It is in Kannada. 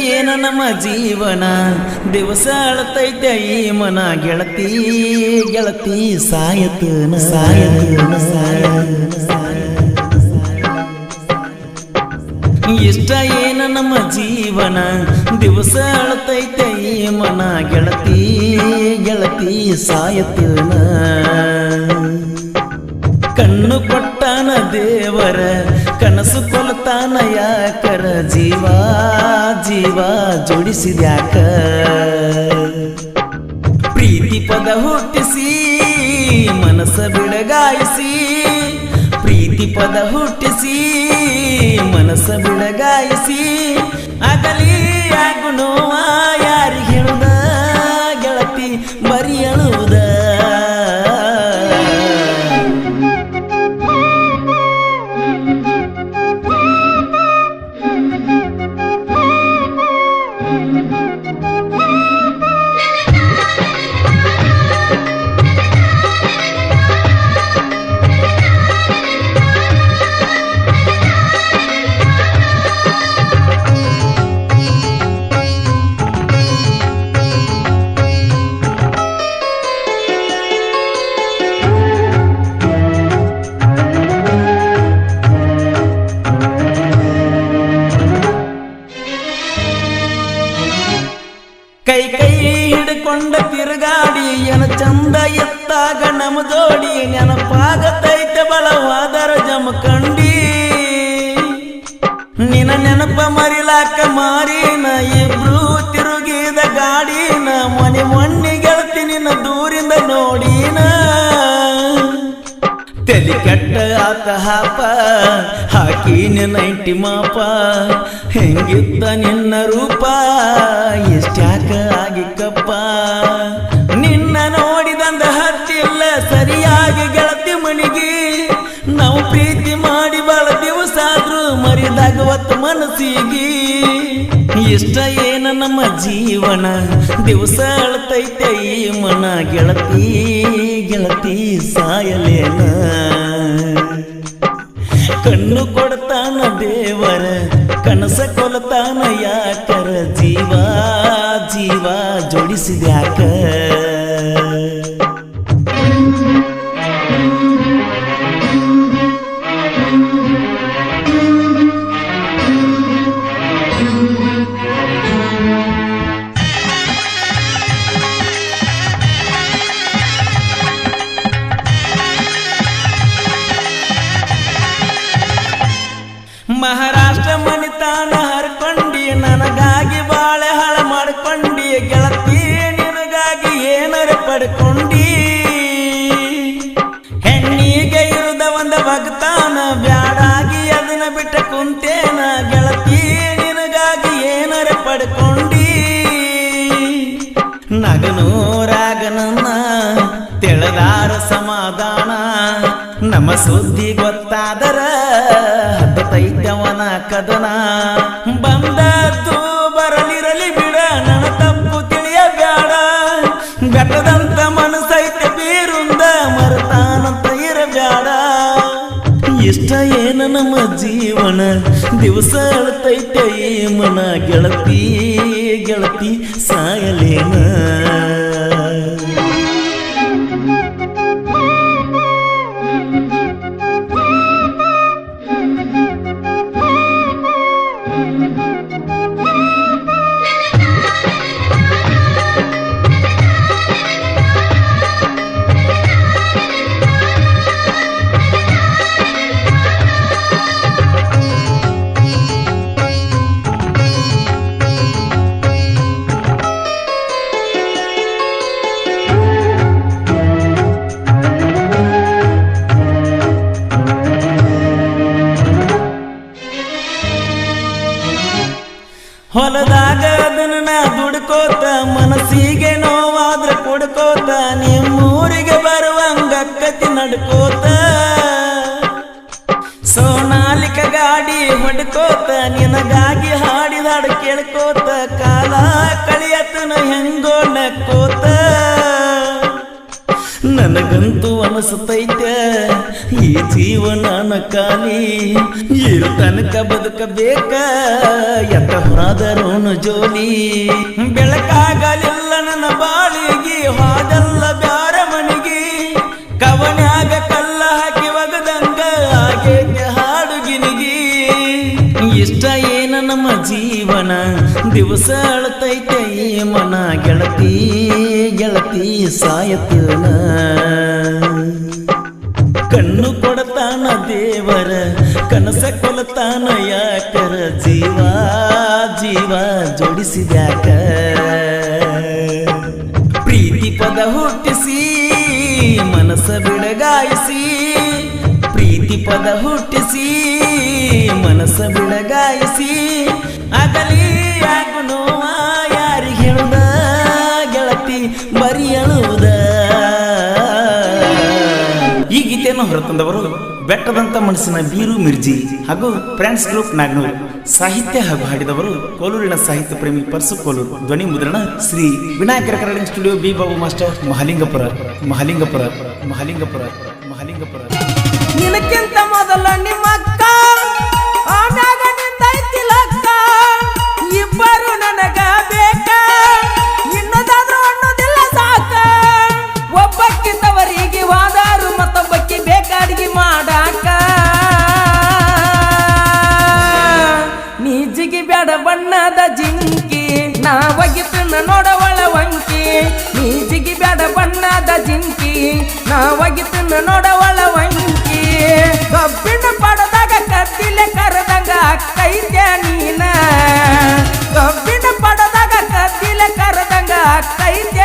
ಏನ ನಮ್ಮ ಜೀವನ ದಿವಸ ಅಳತೈತೆ ಈ ಮನ ಗೆಳತಿ ಗೆಳತಿ ಸಾಯತನ ಇಷ್ಟ ಏನ ನಮ್ಮ ಜೀವನ ದಿವಸ ಅಳತೈತೆ ಈ ಮನ ಗೆಳತಿ ಗೆಳತಿ ಸಾಯತನ ಕಣ್ಣು ಕೊಟ್ಟಾನ ದೇವರ ಕನಸು ಕೊಲ್ತಾನ ಯಾಕರ ಜೀವ ಜೀವ ಜೋಡಿಸಿದ್ಯಾಕ ಪ್ರೀತಿ ಪದ ಹುಟ್ಟಿಸಿ ಮನಸ್ಸ ಬಿಡಗಾಯಿಸಿ ಪ್ರೀತಿ ಪದ ಹುಟ್ಟಿಸಿ ಮನಸ್ಸ ಬಿಡಗಾಯಿಸಿ ಆಗಲಿ ಆಗುಣೋವ ಯಾರಿಗೆ ಹೇಳುದ ಗೆಳತಿ ಬರಿ ಅಳುವುದ ಕೈ ಕೈ ಹಿಡ್ಕೊಂಡ ತಿರುಗಾಡಿ ಏನ ಚಂದ ಎತ್ತಾಗ ನಮ ಜೋಡಿ ನೆನಪಾಗತೈತೆ ಬಳವಾದರ ಜಮಕಂಡಿ ನಿನ ನೆನಪ ಮರಿಲಾಕ ಮಾರಿನ ಇಬ್ರು ತಿರುಗಿದ ಗಾಡಿನ ಮನೆ ಮೊನ್ನೆ ಗೆಳತಿ ನಿನ್ನ ದೂರಿಂದ ನೋಡಿನ ತಲೆ ಕೆಟ್ಟ ಆತ ಹಾಪ ಹಾಕಿ ನೈಂಟಿ ಮಾಪ ಹೆಂಗಿದ್ದ ನಿನ್ನ ರೂಪ ಎಷ್ಟ್ಯಾಕ ಆಗಿಕ್ಕಪ್ಪ ನಿನ್ನ ನೋಡಿದಂದ ಹತ್ತಿಲ್ಲ ಸರಿಯಾಗಿ ಗೆಳತಿ ಮನಿಗೆ ನಾವು ಪ್ರೀತಿ ಮಾಡಿ ಬಾಳ ದಿವಸ ಆದ್ರೂ ಮರಿದಾಗವತ್ತು ಮನಸ್ಸಿಗೆ ಇಷ್ಟ ಏನ ನಮ್ಮ ಜೀವನ ದಿವಸ ಅಳತೈತೆ ಈ ಮನ ಗೆಳತಿ ಗೆಳತಿ ಸಾಯಲೇನ ಕಣ್ಣು ಕೊಡ್ತಾನ ದೇವರ ಕನಸ ಕೊಲ್ತಾನ ಯಾಕರ ಜೀವ ಜೀವ ಜೋಡಿಸಿದ್ಯಾಕ ಮಹಾರಾಷ್ಟ್ರ ಮನಿತಾನ ಹರ್ಕೊಂಡಿ ನನಗಾಗಿ ಬಾಳೆ ಹಾಳ ಮಾಡ್ಕೊಂಡಿ ಗೆಳತಿ ನಿನಗಾಗಿ ಏನರ ಪಡ್ಕೊಂಡಿ ಹೆಣ್ಣಿಗೆ ಇರುದ ಒಂದ ಭಕ್ತಾನ ಬ್ಯಾಡಾಗಿ ಅದನ್ನ ಬಿಟ್ಟ ಕುಂತೇನ ಗೆಳತಿ ನಿನಗಾಗಿ ಏನರ ಪಡ್ಕೊಂಡಿ ನಗನೂರಾಗನನ್ನ ತೆಳದಾರ ಸಮಾಧಾನ ನಮ್ಮ ಸುದ್ದಿ ಗೊತ್ತಾದರ ಹತ್ತೈತವನ ಕದನ ಬಂದದ್ದು ಬರಲಿರಲಿ ಬಿಡ ನನ್ನ ತಪ್ಪು ತಿಳಿಯ ಬ್ಯಾಡ ಬೆಟ್ಟದಂತ ಮನಸ್ಸೈತೆ ಬೀರುಂದ ಮರತಾನಂತ ಇರಬ್ಯಾಡ ಇಷ್ಟ ಏನ ನಮ್ಮ ಜೀವನ ದಿವಸ ಅಳತೈತೆ ಈ ಮನ ಗೆಳತಿ ಗೆಳತಿ ಸಾಯಲೇನ ಹೊಲದಾಗ ಅದನ್ನ ದುಡ್ಕೋತ ಮನಸ್ಸಿಗೆ ನೋವಾದ್ರ ಕೊಡ್ಕೋತ ನಿಮ್ಮೂರಿಗೆ ಬರುವಂಗಕ್ಕತಿ ನಡ್ಕೋತ ಸೋನಾಲಿಕ ಗಾಡಿ ಹೊಡ್ಕೋತ ನಿನಗಾಗಿ ಹಾಡಿದಾಡು ಕೇಳ್ಕೋತ ಕಾಲ ಕಳಿಯತನ ಹೆಂಗೋ ನಕ್ಕೋತ ನನ್ನ ನನಗಂತೂ ಅನಿಸ್ತೈತೆ ಈ ಜೀವನ ಖಾಲಿ ಇರು ತನಕ ಬದುಕಬೇಕ ಎತ್ತ ಹೋದರೋನು ಜೋಲಿ ಬೆಳಕಾಗಲಿಲ್ಲ ನನ್ನ ಬಾಳಿಗೆ ಹಾದಲ್ಲ ಬ್ಯಾರ ಮನಿಗೆ ಕವನ್ಯಾಗ ಕಲ್ಲ ಹಾಕಿ ಒಗದಂಗ ಆಗೇಕೆ ಹಾಡುಗಿನಿಗಿ ಇಷ್ಟ ಏನ ನಮ್ಮ ಜೀವನ ದಿವಸ ಅಳತೈತೆ ಈ ಮನ ಗೆಳತಿ ಗೆಳತಿ ಸಾಯತನ ಕಣ್ಣು ಕೊಡತಾನ ದೇವರ ಕನಸ ಕೊಲತಾನ ಯಾಕರ ಜೀವ ಜೀವ ಜೋಡಿಸಿದ್ಯಾಕ ಪ್ರೀತಿ ಪದ ಹುಟ್ಟಿಸಿ ಮನಸ್ಸ ಬಿಡಗಾಯಿಸಿ ಪ್ರೀತಿ ಪದ ಹುಟ್ಟಿಸಿ ಮನಸ್ಸ ಬಿಡಗಾಯಿಸಿ ಆಗಲಿ ಯಾಕು ನೋವ ಯಾರಿಗೆ ಹೇಳುದ ಗೆಳತಿ ಬರಿ ಅಳುವುದ. ಈ ಗೀತೆಯನ್ನು ಹೊರತಂದವರು ಬೆಟ್ಟದಂತ ಮನಸ್ಸಿನ ಬೀರು ಮಿರ್ಜಿ ಹಾಗೂ ಫ್ರೆಂಡ್ಸ್ ಗ್ರೂಪ್ ನಾಗನೂರು. ಸಾಹಿತ್ಯ ಹಾಗೂ ಹಾಡಿದವರು ಕೋಲೂರಿನ ಸಾಹಿತ್ಯ ಪ್ರೇಮಿ ಪರ್ಸು ಕೋಲೂರು. ಧ್ವನಿ ಮುದ್ರಣ Shri Vinayaka recording studio B Babu master Mahalingapura Mahalingapura Mahalingapura Mahalingapura. ನಿನಕ್ಕಿಂತ ಮೊದಲ ನಿಮ್ಮ ಅಕ್ಕ ಆಮ್ಯಾಗ ನಿಂದೈತಿ ಲಕ್ಕ ಇಬ್ಬರು ನನಗ ಬೇಕ ಇನ್ನದಾದ್ರೂ ಅನ್ನೋದಿಲ್ಲ ಸಾಕ ಒಬ್ಬಕ್ಕಿದ್ದವರಿಗೆ ವಾದಾರು ಮತ್ತೊಬ್ಬಕ್ಕೆ ಬೇಕಾಡಿಗೆ ಮಾಡಾಕ ನೀಜಿಗೆ ಬ್ಯಾಡ ಬಣ್ಣದ ಜಿಂಕಿ ನಾ ಒಗಿತನ ನೋಡವಳ ವಂಕಿ ನೀಜಿಗೆ ಬ್ಯಾಡ ಬಣ್ಣದ ಜಿಂಕಿ ನಾ ಒಗಿತನ ನೋಡವಳ ವಂಕಿ ಕಬ್ಬಿಣ ಪಡದಾಗ ಕತ್ತಿಲೆ ಕರೆದಂಗ ಅಕ್ಕೈತ್ಯ ನೀನ ಕಬ್ಬಿಣ ಪಡದಾಗ ಕತ್ತಿಲೆ ಕರೆದಂಗ ಅಕ್ಕೈತ್ಯ